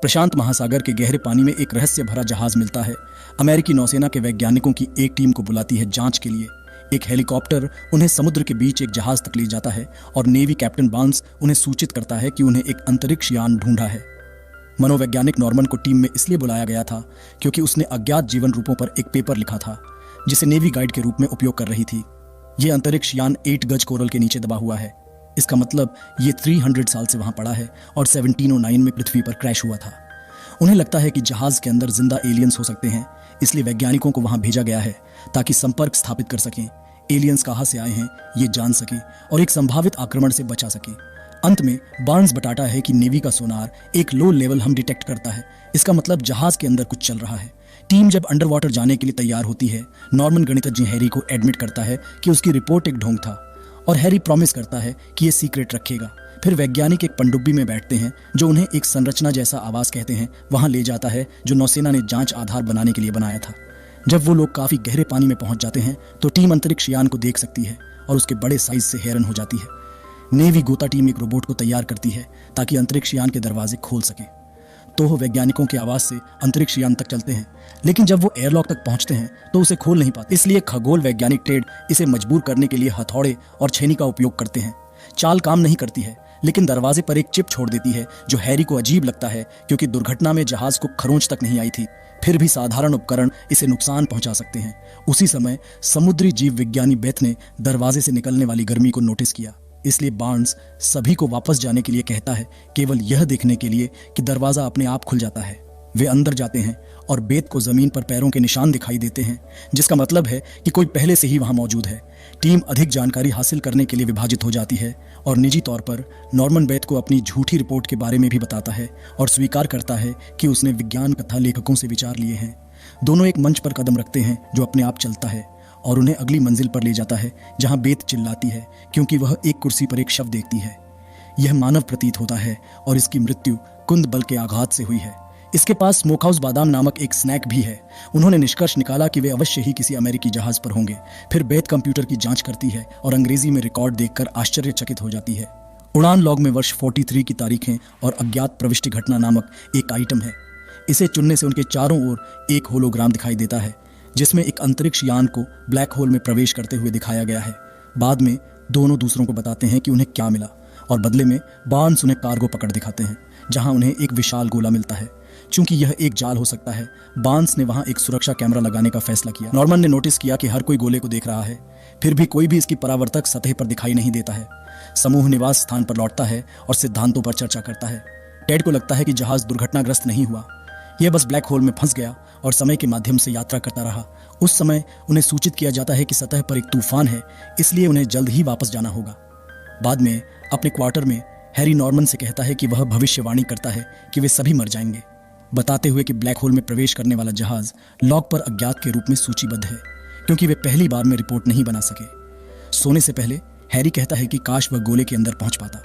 प्रशांत महासागर के गहरे पानी में एक रहस्य भरा जहाज मिलता है। अमेरिकी नौसेना के वैज्ञानिकों की एक टीम को बुलाती है जांच के लिए। एक हेलीकॉप्टर उन्हें समुद्र के बीच एक जहाज तक ले जाता है और नेवी कैप्टन बार्न्स उन्हें सूचित करता है कि उन्हें एक अंतरिक्ष यान ढूंढा है। मनोवैज्ञानिक नॉर्मन को टीम में इसलिए बुलाया गया था क्योंकि उसने अज्ञात जीवन रूपों पर एक पेपर लिखा था जिसे नेवी गाइड के रूप में उपयोग कर रही थी। यह अंतरिक्ष यान 8 गज कोरल के नीचे दबा हुआ है। इसका मतलब ये 300 साल से वहां पड़ा है और 1709 में पृथ्वी पर क्रैश हुआ था। उन्हें लगता है कि जहाज के अंदर जिंदा एलियंस हो सकते हैं, इसलिए वैज्ञानिकों को वहां भेजा गया है ताकि संपर्क स्थापित कर सकें, एलियंस कहां से आए हैं ये जान सकें और एक संभावित आक्रमण से बचा सकें। अंत में बार्न्स बताता है कि नेवी का सोनार एक लो लेवल हम डिटेक्ट करता है। इसका मतलब जहाज के अंदर कुछ चल रहा है। टीम जब अंडर वाटर जाने के लिए तैयार होती है, नॉर्मन गणितज्ञ हैरी को एडमिट करता है कि उसकी रिपोर्ट एक ढोंग था और हैरी प्रॉमिस करता है कि ये सीक्रेट रखेगा। फिर वैज्ञानिक एक पनडुब्बी में बैठते हैं जो उन्हें एक संरचना जैसा आवास कहते हैं वहां ले जाता है जो नौसेना ने जांच आधार बनाने के लिए बनाया था। जब वो लोग काफी गहरे पानी में पहुंच जाते हैं तो टीम अंतरिक्ष यान को देख सकती है और उसके बड़े साइज से हैरान हो जाती है। नेवी गोता टीम एक रोबोट को तैयार करती है ताकि अंतरिक्ष यान के दरवाजे खोल सके। तो वो वैज्ञानिकों के आवाज से अंतरिक्ष यान तक चलते हैं, लेकिन जब वो एयरलॉक तक पहुंचते हैं तो उसे खोल नहीं पाते। इसलिए खगोल वैज्ञानिक टेड इसे मजबूर करने के लिए हथौड़े और छेनी का उपयोग करते हैं। चाल काम नहीं करती है, लेकिन दरवाजे पर एक चिप छोड़ देती है जो हैरी को अजीब लगता है क्योंकि दुर्घटना में जहाज को खरोंच तक नहीं आई थी। फिर भी साधारण उपकरण इसे नुकसान पहुंचा सकते हैं। उसी समय समुद्री जीव विज्ञानी बेथ ने दरवाजे से निकलने वाली गर्मी को नोटिस किया, इसलिए बार्न्स सभी को वापस जाने के लिए कहता है, केवल यह देखने के लिए कि दरवाजा अपने आप खुल जाता है। वे अंदर जाते हैं और बेथ को जमीन पर पैरों के निशान दिखाई देते हैं, जिसका मतलब है कि कोई पहले से ही वहां मौजूद है। टीम अधिक जानकारी हासिल करने के लिए विभाजित हो जाती है और निजी तौर पर नॉर्मन बेथ को अपनी झूठी रिपोर्ट के बारे में भी बताता है और स्वीकार करता है कि उसने विज्ञान कथा लेखकों से विचार लिए हैं। दोनों एक मंच पर कदम रखते हैं जो अपने आप चलता है और उन्हें अगली मंजिल पर ले जाता है जहां बेथ चिल्लाती है क्योंकि वह एक कुर्सी पर एक शव देखती है। यह मानव प्रतीत होता है और इसकी मृत्यु कुंद बल के आघात से हुई है। इसके पास स्मोकहाउस बादाम नामक एक स्नैक भी है। उन्होंने निष्कर्ष निकाला कि वे अवश्य ही किसी अमेरिकी जहाज पर होंगे। फिर बेथ कंप्यूटर की जांच करती है और अंग्रेजी में रिकॉर्ड देखकर आश्चर्यचकित हो जाती है। उड़ान लॉग में वर्ष 43 की तारीखें और अज्ञात प्रविष्टि घटना नामक एक आइटम है। इसे चुनने से उनके चारों ओर एक होलोग्राम दिखाई देता है जिसमें एक अंतरिक्ष यान को ब्लैक होल में प्रवेश करते हुए दिखाया गया है। बाद में दोनों दूसरों को बताते हैं कि उन्हें क्या मिला और बदले में बार्न्स उन्हें कार्गो पकड़ दिखाते हैं जहां उन्हें एक विशाल गोला मिलता है। चूंकि यह एक जाल हो सकता है, बार्न्स ने वहां एक सुरक्षा कैमरा लगाने का फैसला किया। नॉर्मन ने नोटिस किया कि हर कोई गोले को देख रहा है, फिर भी कोई भी इसकी परावर्तक सतह पर दिखाई नहीं देता है। समूह निवास स्थान पर लौटता है और सिद्धांतों पर चर्चा करता है। टेड को लगता है कि जहाज दुर्घटनाग्रस्त नहीं हुआ, यह बस ब्लैक होल में फंस गया और समय के माध्यम से यात्रा करता रहा। उस समय उन्हें सूचित किया जाता है कि सतह पर एक तूफान है, इसलिए उन्हें जल्द ही वापस जाना होगा। बाद में अपने क्वार्टर में हैरी नॉर्मन से कहता है कि वह भविष्यवाणी करता है कि वे सभी मर जाएंगे, बताते हुए कि ब्लैक होल में प्रवेश करने वाला जहाज लॉग पर अज्ञात के रूप में सूचीबद्ध है क्योंकि वे पहली बार में रिपोर्ट नहीं बना सके। सोने से पहले हैरी कहता है कि काश वह गोले के अंदर पहुंच पाता।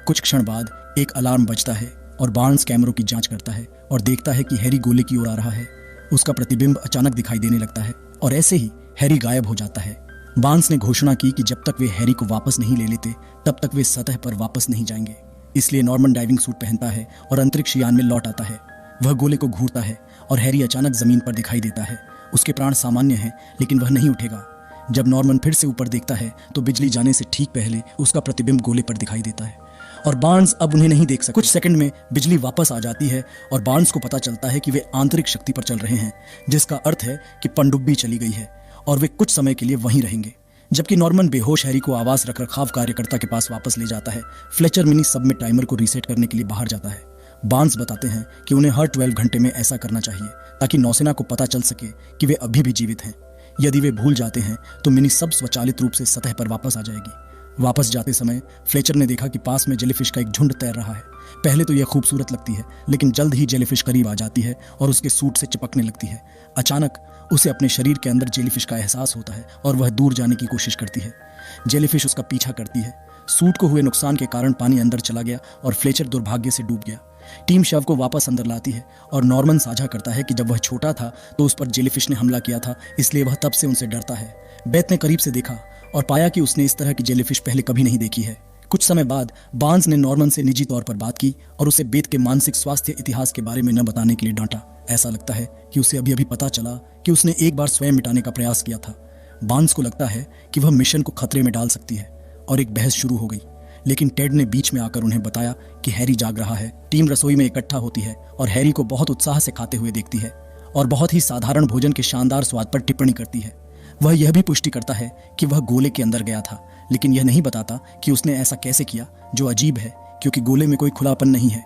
कुछ क्षण बाद एक अलार्म बजता है और बार्न्स कैमरों की जांच करता है और देखता है कि हैरी गोले की ओर आ रहा है। उसका प्रतिबिंब अचानक दिखाई देने लगता है और ऐसे ही हैरी गायब हो जाता है। बार्न्स ने घोषणा की कि जब तक वे हैरी को वापस नहीं ले लेते तब तक वे सतह पर वापस नहीं जाएंगे। इसलिए नॉर्मन डाइविंग सूट पहनता है और अंतरिक्ष यान में लौट आता है। वह गोले को घूरता है और हैरी अचानक जमीन पर दिखाई देता है। उसके प्राण सामान्य हैं, लेकिन वह नहीं उठेगा। जब नॉर्मन फिर से ऊपर देखता है तो बिजली जाने से ठीक पहले उसका प्रतिबिंब गोले पर दिखाई देता है और बार्न्स अब उन्हें नहीं देख सकते। कुछ सेकंड में बिजली वापस आ जाती है और बार्न्स को पता चलता है कि वे आंतरिक शक्ति पर चल रहे हैं, जिसका अर्थ है कि पनडुब्बी चली गई है और वे कुछ समय के लिए वहीं रहेंगे। जबकि नॉर्मन बेहोश हैरी को आवास रखरखाव कार्यकर्ता के पास वापस ले जाता है, फ्लेचर मिनी सब में टाइमर को रीसेट करने के लिए बाहर जाता है। बार्न्स बताते हैं कि उन्हें हर 12 घंटे में ऐसा करना चाहिए ताकि नौसेना को पता चल सके कि वे अभी भी जीवित हैं। यदि वे भूल जाते हैं तो मिनी सब स्वचालित रूप से सतह पर वापस आ जाएगी। वापस जाते समय फ्लेचर ने देखा कि पास में जेलीफिश का एक झुंड तैर रहा है। पहले तो यह खूबसूरत लगती है, लेकिन जल्द ही जेलीफिश करीब आ जाती है और उसके सूट से चिपकने लगती है। अचानक उसे अपने शरीर के अंदर जेलीफिश का एहसास होता है और वह दूर जाने की कोशिश करती है। जेलीफिश उसका पीछा करती है। सूट को हुए नुकसान के कारण पानी अंदर चला गया और फ्लेचर दुर्भाग्य से डूब गया। टीम शव को वापस अंदर लाती है और नॉर्मन साझा करता है कि जब वह छोटा था तो उस पर जेलीफिश ने हमला किया था, इसलिए वह तब से उनसे डरता है। बेथ ने करीब से देखा और पाया कि उसने इस तरह की जेलीफिश पहले कभी नहीं देखी है। कुछ समय बाद बार्न्स ने नॉर्मन से निजी तौर पर बात की और उसे बेथ के मानसिक स्वास्थ्य इतिहास के बारे में न बताने के लिए डांटा। ऐसा लगता है कि उसे अभी अभी पता चला कि उसने एक बार स्वयं मिटाने का प्रयास किया था। बार्न्स को लगता है कि वह मिशन को खतरे में डाल सकती है और एक बहस शुरू हो गई, लेकिन टेड ने बीच में आकर उन्हें बताया कि हैरी जाग रहा है। टीम रसोई में इकट्ठा होती है और हैरी को बहुत उत्साह से खाते हुए देखती है और बहुत ही साधारण भोजन के शानदार स्वाद पर टिप्पणी करती है। वह यह भी पुष्टि करता है कि वह गोले के अंदर गया था, लेकिन यह नहीं बताता कि उसने ऐसा कैसे किया, जो अजीब है क्योंकि गोले में कोई खुलापन नहीं है।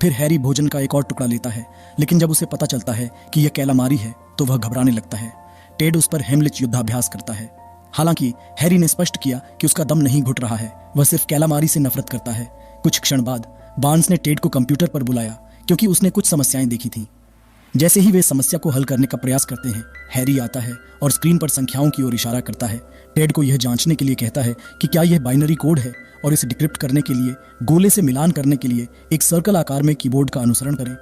फिर हैरी भोजन का एक और टुकड़ा लेता है, लेकिन जब उसे पता चलता है कि यह कैलामारी है तो वह घबराने लगता है। टेड उस पर हेमलिच युद्धाभ्यास करता है। हालांकि हैरी ने स्पष्ट किया कि उसका दम नहीं घुट रहा है, वह सिर्फ कैलामारी से नफरत करता है। कुछ क्षण बाद बार्न्स ने टेड को कंप्यूटर पर बुलाया क्योंकि उसने कुछ समस्याएं देखी थीं। जैसे ही वे समस्या को हल करने का प्रयास करते हैं, हैरी आता है और स्क्रीन पर संख्याओं की ओर इशारा करता है। टेड को यह जांचने के लिए कहता है कि क्या यह बाइनरी कोड है और इसे डिक्रिप्ट करने के लिए गोले से मिलान करने के लिए एक सर्कल आकार में कीबोर्ड का अनुसरण करें।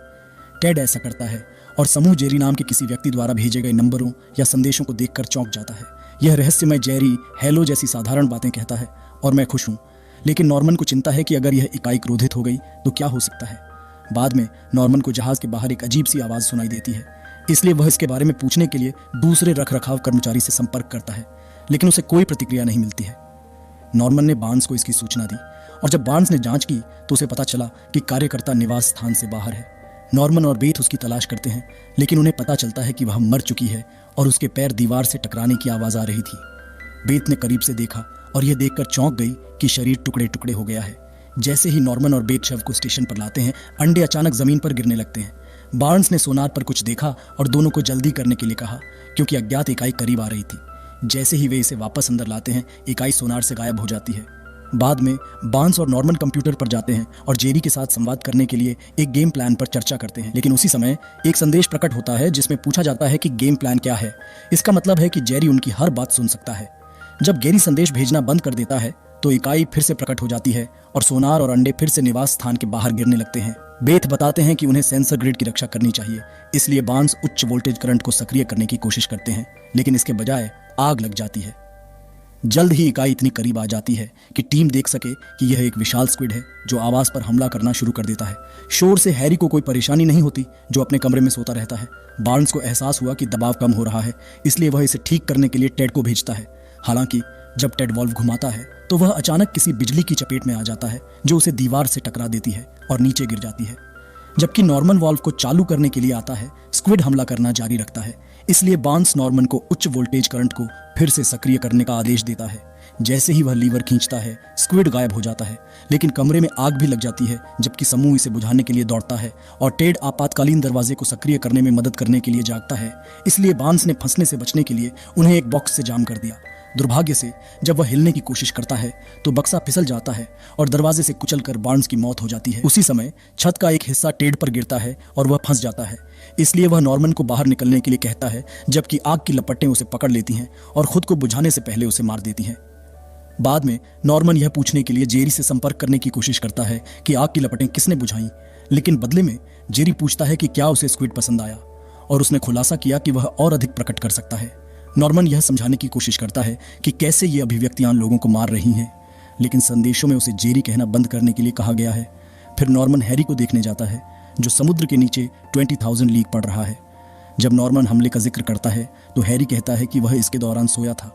टेड ऐसा करता है और समूह जेरी नाम के किसी व्यक्ति द्वारा भेजे गए नंबरों या संदेशों को देखकर चौंक जाता है। यह रहस्यमय जेरी हेलो जैसी साधारण बातें कहता है और मैं खुश हूं, लेकिन नॉर्मन को चिंता है कि अगर यह इकाई क्रोधित हो गई तो क्या हो सकता है। बाद में नॉर्मन को जहाज के बाहर एक अजीब सी आवाज सुनाई देती है, इसलिए वह इसके बारे में पूछने के लिए दूसरे रखरखाव कर्मचारी से संपर्क करता है, लेकिन उसे कोई प्रतिक्रिया नहीं मिलती है। नॉर्मन ने बार्न्स को इसकी सूचना दी और जब बार्न्स ने जांच की तो उसे पता चला कि कार्यकर्ता निवास स्थान से बाहर है। नॉर्मन और बेथ उसकी तलाश करते हैं, लेकिन उन्हें पता चलता है कि वह मर चुकी है और उसके पैर दीवार से टकराने की आवाज आ रही थी। बेथ ने करीब से देखा और यह देखकर चौंक गई कि शरीर टुकड़े टुकड़े हो गया है। जैसे ही नॉर्मन और बेथ शव को स्टेशन पर लाते हैं, अंडे अचानक जमीन पर गिरने लगते हैं। बार्न्स ने सोनार पर कुछ देखा और दोनों को जल्दी करने के लिए कहा क्योंकि अज्ञात इकाई करीब आ रही थी। जैसे ही वे इसे वापस अंदर लाते हैं, इकाई सोनार से गायब हो जाती है। बाद में बार्न्स और नॉर्मन कंप्यूटर पर जाते हैं और जेरी के साथ संवाद करने के लिए एक गेम प्लान पर चर्चा करते हैं, लेकिन उसी समय एक संदेश प्रकट होता है जिसमें पूछा जाता है कि गेम प्लान क्या है। इसका मतलब है कि जेरी उनकी हर बात सुन सकता है। जब गेरी संदेश भेजना बंद कर देता है तो इकाई फिर से प्रकट हो जाती है और सोनार और अंडे फिर से निवास स्थान के बाहर गिरने लगते हैं। बेथ बताते हैं कि उन्हें सेंसर ग्रिड की रक्षा करनी चाहिए, इसलिए बार्न्स उच्च वोल्टेज करंट को सक्रिय करने की कोशिश करते हैं, लेकिन इसके बजाय आग लग जाती है। जल्द ही इकाई इतनी करीब आ जाती है कि टीम देख सके कि यह एक विशाल स्क्विड है जो आवाज पर हमला करना शुरू कर देता है। शोर से हैरी को कोई परेशानी नहीं होती, जो अपने कमरे में सोता रहता है। बार्न्स को एहसास हुआ कि दबाव कम हो रहा है, इसलिए वह इसे ठीक करने के लिए टेड को भेजता है। हालांकि जब टेड वॉल्व घुमाता है तो वह अचानक किसी बिजली की चपेट में आ जाता है जो उसे दीवार से टकरा देती है और नीचे गिर जाती है। जबकि नॉर्मन वॉल्व को चालू करने के लिए आता है, स्क्विड हमला करना जारी रखता है, इसलिए बार्न्स नॉर्मन को उच्च वोल्टेज करंट को फिर से सक्रिय करने का आदेश देता है। जैसे ही वह लीवर खींचता है, स्क्विड गायब हो जाता है, लेकिन कमरे में आग भी लग जाती है। जबकि समूह इसे बुझाने के लिए दौड़ता है और टेड आपातकालीन दरवाजे को सक्रिय करने में मदद करने के लिए जागता है, इसलिए बार्न्स ने फंसने से बचने के लिए उन्हें एक बॉक्स से जाम कर दिया। दुर्भाग्य से जब वह हिलने की कोशिश करता है तो बक्सा फिसल जाता है और दरवाजे से कुचलकर बार्न्स की मौत हो जाती है। उसी समय छत का एक हिस्सा टेड पर गिरता है और वह फंस जाता है, इसलिए वह नॉर्मन को बाहर निकलने के लिए कहता है, जबकि आग की लपटें उसे पकड़ लेती हैं और खुद को बुझाने से पहले उसे मार देती हैं। बाद में नॉर्मन यह पूछने के लिए जेरी से संपर्क करने की कोशिश करता है कि आग की लपटें किसने बुझाई, लेकिन बदले में जेरी पूछता है कि क्या उसे स्क्विड पसंद आया और उसने खुलासा किया कि वह और अधिक प्रकट कर सकता है। नॉर्मन यह समझाने की कोशिश करता है कि कैसे ये अभिव्यक्तियां लोगों को मार रही हैं, लेकिन संदेशों में उसे जेरी कहना बंद करने के लिए कहा गया है। फिर नॉर्मन हैरी को देखने जाता है जो समुद्र के नीचे 20,000 लीग पड़ रहा है। जब नॉर्मन हमले का जिक्र करता है तो हैरी कहता है कि वह इसके दौरान सोया था।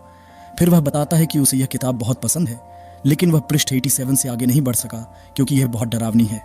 फिर वह बताता है कि उसे यह किताब बहुत पसंद है, लेकिन वह पृष्ठ 87 से आगे नहीं बढ़ सका क्योंकि यह बहुत डरावनी है।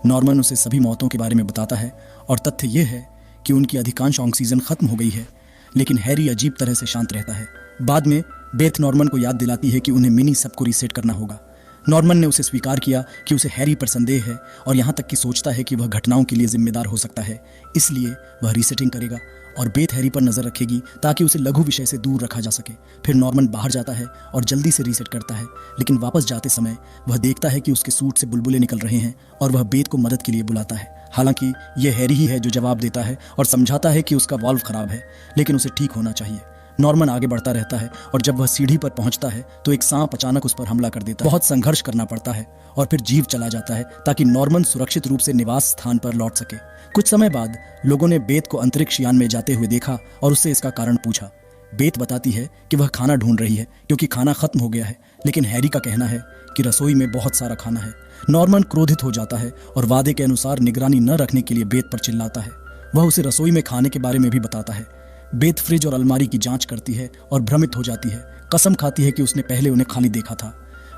नॉर्मन उसे सभी मौतों के बारे में बताता है और तथ्य यह है कि उनकी अधिकांश ऑक्सीजन खत्म हो गई है, लेकिन हैरी अजीब तरह से शांत रहता है। बाद में बेथ नॉर्मन को याद दिलाती है कि उन्हें मिनी सबको रीसेट करना होगा। नॉर्मन ने उसे स्वीकार किया कि उसे हैरी पर संदेह है और यहाँ तक कि सोचता है कि वह घटनाओं के लिए जिम्मेदार हो सकता है, इसलिए वह रीसेटिंग करेगा और बेथ हैरी पर नजर रखेगी ताकि उसे लघु विषय से दूर रखा जा सके। फिर नॉर्मन बाहर जाता है और जल्दी से रीसेट करता है, लेकिन वापस जाते समय वह देखता है कि उसके सूट से बुलबुले निकल रहे हैं और वह बेथ को मदद के लिए बुलाता है। हालांकि यह हैरी ही है जो जवाब देता है और समझाता है कि उसका वाल्व खराब है, लेकिन उसे ठीक होना चाहिए। नॉर्मन आगे बढ़ता रहता है और जब वह सीढ़ी पर पहुंचता है तो एक सांप अचानक उस पर हमला कर देता है। बहुत संघर्ष करना पड़ता है और फिर जीव चला जाता है ताकि नॉर्मन सुरक्षित रूप से निवास स्थान पर लौट सके। कुछ समय बाद लोगों ने बेथ को अंतरिक्ष यान में जाते हुए देखा और उससे इसका कारण पूछा। बेथ बताती है कि वह खाना ढूंढ रही है क्योंकि खाना खत्म हो गया है, लेकिन हैरी का कहना है कि रसोई में बहुत सारा खाना है। नॉर्मन क्रोधित हो जाता है और वादे के अनुसार निगरानी न रखने के लिए बेथ पर चिल्लाता है। वह उसे रसोई में खाने के बारे में भी बताता है। बेथ फ्रिज और अलमारी की जांच करती है और भ्रमित हो जाती है। कसम खाती है कि उसने पहले उन्हें खाली देखा था।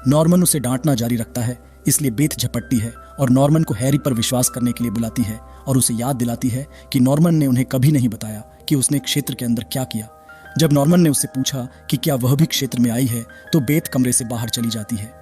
नॉर्मन उसे डांटना जारी रखता है, इसलिए बेथ झपटती है और नॉर्मन को हैरी पर विश्वास करने के लिए बुलाती है और उसे याद दिलाती है कि नॉर्मन ने उन्हें कभी नहीं बताया कि उसने क्षेत्र के अंदर क्या किया। जब नॉर्मन ने उससे पूछा कि क्या वह भी क्षेत्र में आई है, तो बेथ कमरे से बाहर चली जाती है।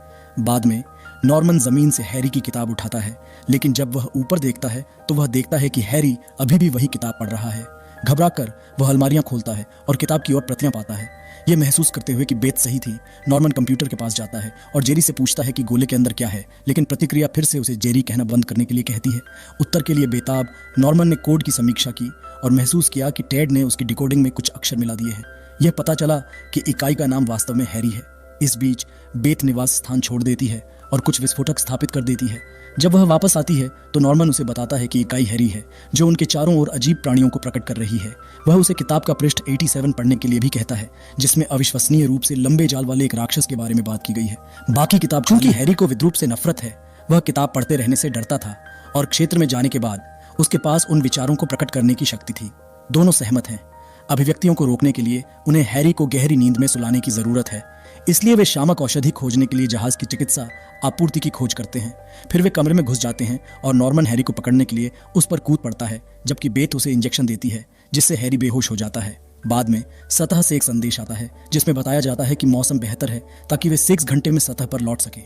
बाद में नॉर्मन जमीन से हैरी की किताब उठाता है, लेकिन जब वह ऊपर देखता है तो वह देखता है कि हैरी अभी भी वही किताब पढ़ रहा है। घबराकर वह अलमारियां खोलता है और किताब की ओर प्रतियां पाता है। यह महसूस करते हुए कि बेथ सही थी, नॉर्मन कंप्यूटर के पास जाता है और जेरी से पूछता है कि गोले के अंदर क्या है, लेकिन प्रतिक्रिया फिर से उसे जेरी कहना बंद करने के लिए कहती है। उत्तर के लिए बेताब नॉर्मन ने कोड की समीक्षा की और महसूस किया कि टेड ने उसकी डिकोडिंग में कुछ अक्षर मिला दिए हैं। यह पता चला कि इकाई का नाम वास्तव में हैरी है। इस बीच बेथ निवास स्थान छोड़ देती है और कुछ विस्फोटक स्थापित कर देती है। जब वह वापस आती है तो नॉर्मन उसे बताता है कि इकाई हैरी है, जो उनके चारों ओर अजीब प्राणियों को प्रकट कर रही है। वह उसे किताब का पृष्ठ 87 पढ़ने के लिए भी कहता है, जिसमें अविश्वसनीय रूप से लंबे जाल वाले एक राक्षस के बारे में बात की गई है। बाकी किताब, चूंकि हैरी को विद्रूप से नफरत है, वह किताब पढ़ते रहने से डरता था और क्षेत्र में जाने के बाद उसके पास उन विचारों को प्रकट करने की शक्ति थी। दोनों सहमत हैं। अभिव्यक्तियों को रोकने के लिए उन्हें हैरी को गहरी नींद में सुलाने की जरूरत है, इसलिए वे शामक औषधि खोजने के लिए जहाज की चिकित्सा आपूर्ति की खोज करते हैं। फिर वे कमरे में घुस जाते हैं और नॉर्मन हैरी को पकड़ने के लिए उस पर कूद पड़ता है, जबकि बेथ उसे इंजेक्शन देती है जिससे हैरी बेहोश हो जाता है। बाद में सतह से एक संदेश आता है जिसमें बताया जाता है कि मौसम बेहतर है ताकि वे 6 घंटे में सतह पर लौट सके।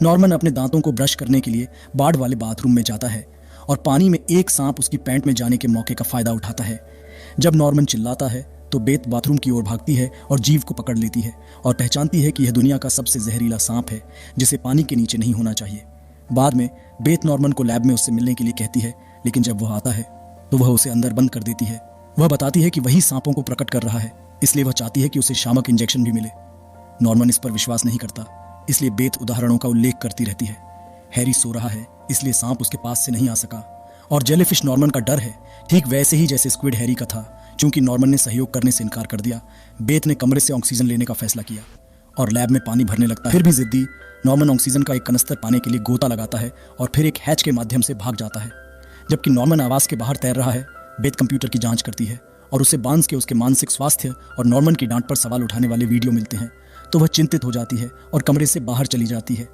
नॉर्मन अपने दांतों को ब्रश करने के लिए बाढ़ वाले बाथरूम में जाता है और पानी में एक सांप उसकी पैंट में जाने के मौके का फायदा उठाता है। जब नॉर्मन चिल्लाता है तो बेथ बाथरूम की ओर भागती है और जीव को पकड़ लेती है और पहचानती है कि यह दुनिया का सबसे जहरीला सांप है जिसे पानी के नीचे नहीं होना चाहिए। बाद में बेथ नॉर्मन को लैब में उससे मिलने के लिए कहती है, लेकिन जब वह आता है तो वह उसे अंदर बंद कर देती है। वह बताती है कि वही सांपों को प्रकट कर रहा है, इसलिए वह चाहती है कि उसे शामक इंजेक्शन भी मिले। नॉर्मन इस पर विश्वास नहीं करता, इसलिए बेथ उदाहरणों का उल्लेख करती रहती है। हैरी सो रहा है, इसलिए सांप उसके पास से नहीं आ सका और जेलीफिश नॉर्मन का डर है, ठीक वैसे ही जैसे स्क्विड हैरी का था। चूंकि नॉर्मन ने सहयोग करने से इनकार कर दिया, बेथ ने कमरे से ऑक्सीजन लेने का फैसला किया और लैब में पानी भरने लगता है। फिर भी जिद्दी नॉर्मन ऑक्सीजन का एक कनस्तर पाने के लिए गोता लगाता है और फिर एक हैच के माध्यम से भाग जाता है। जबकि नॉर्मन आवास के बाहर तैर रहा है, बेथ कंप्यूटर की जांच करती है और उसे बांस के उसके मानसिक स्वास्थ्य और नॉर्मन की डांट पर सवाल उठाने वाले वीडियो मिलते हैं, तो वह चिंतित हो जाती है और कमरे से बाहर चली जाती है।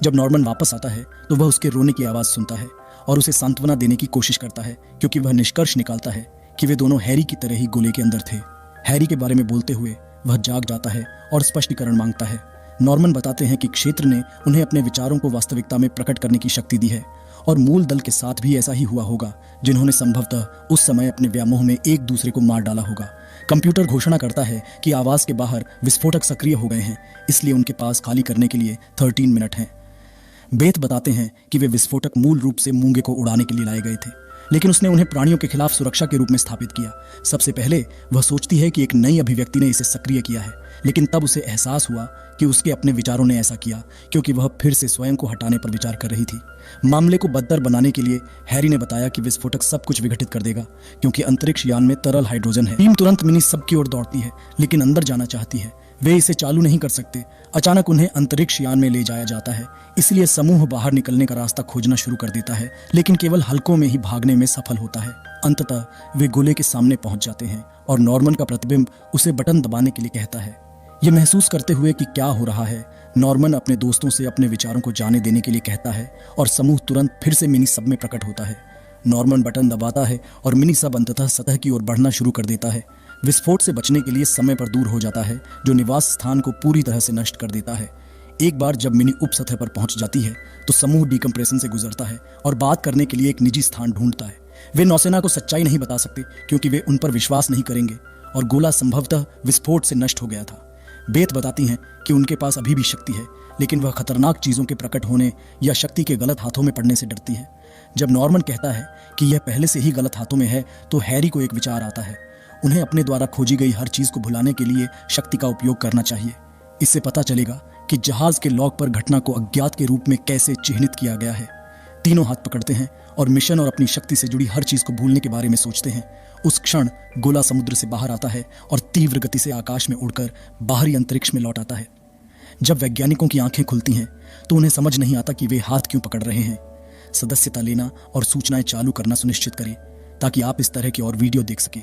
जब नॉर्मन वापस आता है तो वह उसके रोने की आवाज़ सुनता है और उसे सांत्वना देने की कोशिश करता है, क्योंकि वह निष्कर्ष निकालता है कि वे दोनों हैरी की तरह ही गोले के अंदर थे। हैरी के बारे में बोलते हुए वह जाग जाता है और स्पष्टीकरण मांगता है। नॉर्मन बताते हैं कि क्षेत्र ने उन्हें अपने विचारों को वास्तविकता में प्रकट करने की शक्ति दी है और मूल दल के साथ भी ऐसा ही हुआ होगा, जिन्होंने संभवतः उस समय अपने व्यामोह में एक दूसरे को मार डाला होगा। कंप्यूटर घोषणा करता है कि आवास के बाहर विस्फोटक सक्रिय हो गए हैं, इसलिए उनके पास खाली करने के लिए 13 मिनट हैं। बेथ बताते हैं कि वे विस्फोटक मूल रूप से मूंगे को उड़ाने के लिए लाए गए थे, लेकिन उसने उन्हें प्राणियों के खिलाफ सुरक्षा के रूप में स्थापित किया। सबसे पहले वह सोचती है कि एक नई अभिव्यक्ति ने इसे सक्रिय किया है, लेकिन तब उसे एहसास हुआ कि उसके अपने विचारों ने ऐसा किया, क्योंकि वह फिर से स्वयं को हटाने पर विचार कर रही थी। मामले को बदतर बनाने के लिए हैरी ने बताया कि विस्फोटक सब कुछ विघटित कर देगा, क्योंकि अंतरिक्ष यान में तरल हाइड्रोजन है। टीम तुरंत मिनी सब की ओर दौड़ती है, लेकिन अंदर जाना चाहती है। वे इसे चालू नहीं कर सकते। अचानक उन्हें अंतरिक्ष यान में ले जाया जाता है, इसलिए समूह बाहर निकलने का रास्ता खोजना शुरू कर देता है, लेकिन केवल हल्कों में ही भागने में सफल होता है। अंततः वे गोले के सामने पहुंच जाते हैं और नॉर्मन का प्रतिबिंब उसे बटन दबाने के लिए कहता है। यह महसूस करते हुए कि क्या हो रहा है, नॉर्मन अपने दोस्तों से अपने विचारों को जाने देने के लिए कहता है और समूह तुरंत फिर से मिनी सब में प्रकट होता है। नॉर्मन बटन दबाता है और मिनी सब अंततः सतह की ओर बढ़ना शुरू कर देता है। विस्फोट से बचने के लिए समय पर दूर हो जाता है, जो निवास स्थान को पूरी तरह से नष्ट कर देता है। एक बार जब मिनी उप सतह पर पहुंच जाती है तो समूह डिकम्प्रेशन से गुजरता है और बात करने के लिए एक निजी स्थान ढूंढता है। वे नौसेना को सच्चाई नहीं बता सकते, क्योंकि वे उन पर विश्वास नहीं करेंगे और गोला संभवतः विस्फोट से नष्ट हो गया था। बेथ बताती हैं कि उनके पास अभी भी शक्ति है, लेकिन वह खतरनाक चीजों के प्रकट होने या शक्ति के गलत हाथों में पड़ने से डरती है। जब नॉर्मन कहता है कि यह पहले से ही गलत हाथों में है, तो हैरी को एक विचार आता है। उन्हें अपने द्वारा खोजी गई हर चीज को भुलाने के लिए शक्ति का उपयोग करना चाहिए। इससे पता चलेगा कि जहाज के लॉग पर घटना को अज्ञात के रूप में कैसे चिह्नित किया गया है। तीनों हाथ पकड़ते हैं और मिशन और अपनी शक्ति से जुड़ी हर चीज को भूलने के बारे में सोचते हैं। उस क्षण गोला समुद्र से बाहर आता है और तीव्र गति से आकाश में उड़कर बाहरी अंतरिक्ष में लौट आता है। जब वैज्ञानिकों की आंखें खुलती हैं तो उन्हें समझ नहीं आता कि वे हाथ क्यों पकड़ रहे हैं। सदस्यता लेना और सूचनाएं चालू करना सुनिश्चित करें ताकि आप इस तरह के और वीडियो देख सकें।